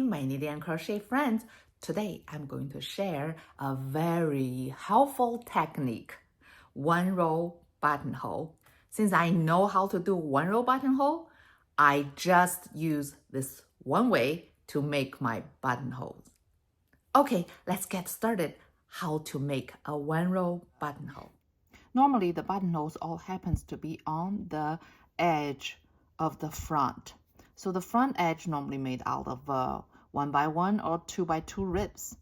morning, my knitting and crochet friends. Today I'm going to share a very helpful technique, one row buttonhole. Since I know how to do one row buttonhole, I just use this one way to make my buttonholes. Okay, let's get started. How to make a one row buttonhole. Normally the buttonholes all happens to be on the edge of the front. So the front edge normally made out of 1x1 or 2x2 ribs.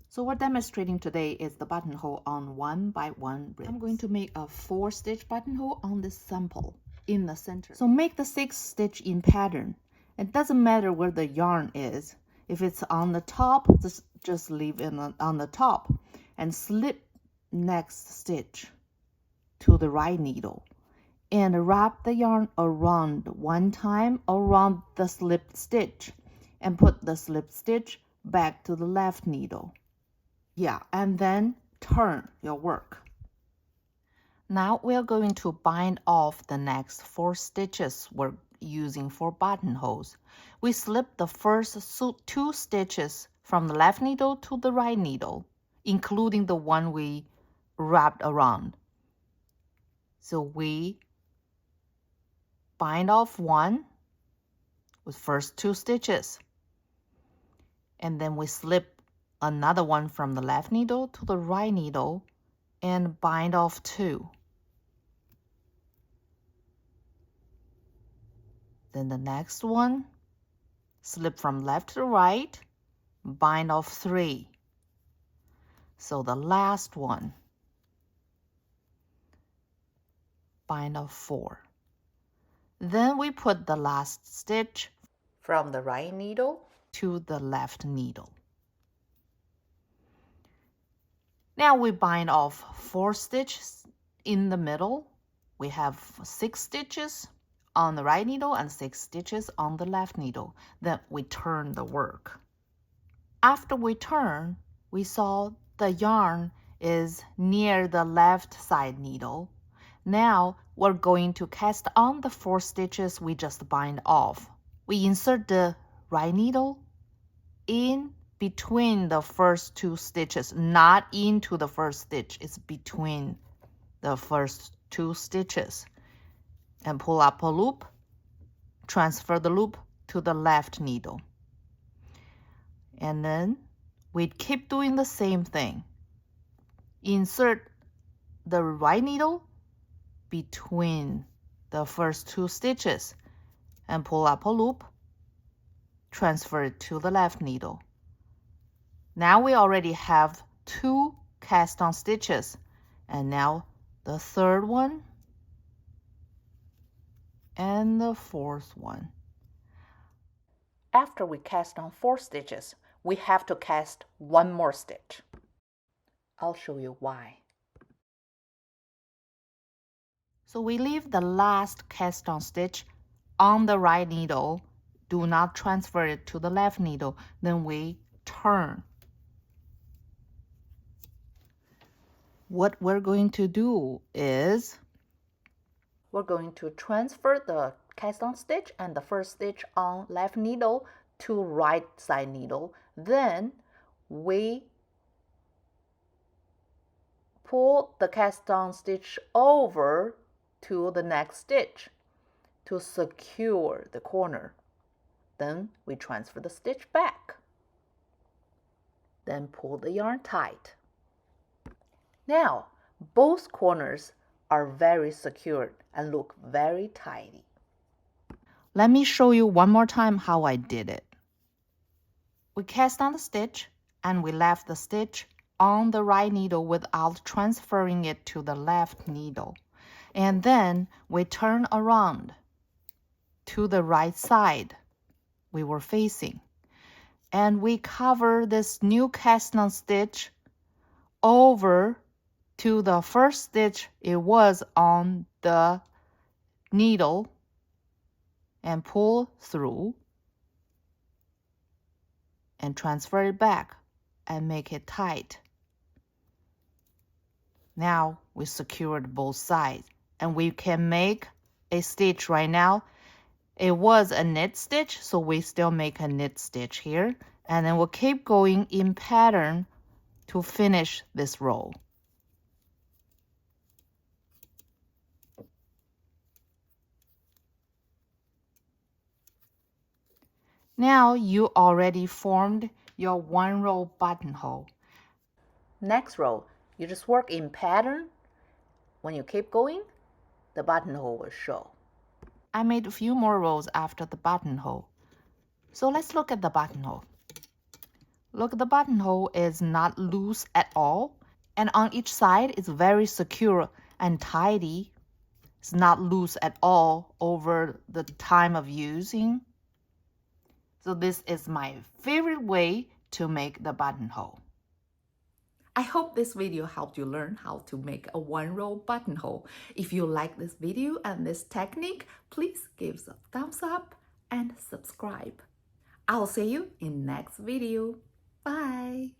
So we're demonstrating today is the buttonhole on 1x1 ribs. I'm going to make a 4-stitch buttonhole on this sample in the center. So make the 6-stitch in pattern. It doesn't matter where the yarn is. If it's on the top, just leave it on the top and slip next stitch to the right needle and wrap the yarn around one time around the slip stitch and put the slip stitch back to the left needle. Yeah, and then turn your work. Now we're going to bind off the next 4 stitches we're using for buttonholes. We slip the first 2 stitches from the left needle to the right needle, including the one we wrapped around. So we bind off one with first 2 stitches, and then we slip another one from the left needle to the right needle and bind off 2. Then the next one, slip from left to right, bind off 3. So the last one, bind off 4. Then we put the last stitch from the right needle to the left needle. Now we bind off 4 stitches in the middle. We have 6 stitches on the right needle and 6 stitches on the left needle. Then we turn the work. After we turn, we saw the yarn is near the left side needle. Now we're going to cast on the 4 stitches we just bind off. We insert the right needle in between the first 2 stitches, not into the first stitch. It's between the first 2 stitches. And pull up a loop, transfer the loop to the left needle. And then we keep doing the same thing. Insert the right needle between the first 2 stitches and pull up a loop, transfer it to the left needle. Now we already have 2 cast on stitches, and now the 3rd one and the 4th one. After we cast on 4 stitches, we have to cast 1 more stitch. I'll show you why. So we leave the last cast on stitch on the right needle. Do not transfer it to the left needle. Then we turn. What we're going to do is we're going to transfer the cast on stitch and the first stitch on left needle to right side needle. Then we pull the cast on stitch over to the next stitch to secure the corner. Then we transfer the stitch back. Then pull the yarn tight. Now, both corners are very secured and look very tidy. Let me show you one more time how I did it. We cast on the stitch and we left the stitch on the right needle without transferring it to the left needle. And then we turn around to the right side we were facing. And we cover this new cast on stitch over to the first stitch it was on the needle and pull through and transfer it back and make it tight. Now we secured both sides and we can make a stitch right now. It was a knit stitch, so we still make a knit stitch here. And then we'll keep going in pattern to finish this row. Now you already formed your one row buttonhole. Next row, you just work in pattern. When you keep going, the buttonhole will show. I made a few more rows after the buttonhole. So let's look at the buttonhole. Look, the buttonhole is not loose at all, and on each side it's very secure and tidy. It's not loose at all over the time of using. So this is my favorite way to make the buttonhole. I hope this video helped you learn how to make a one-row buttonhole. If you like this video and this technique, please give us a thumbs up and subscribe. I'll see you in next video. Bye!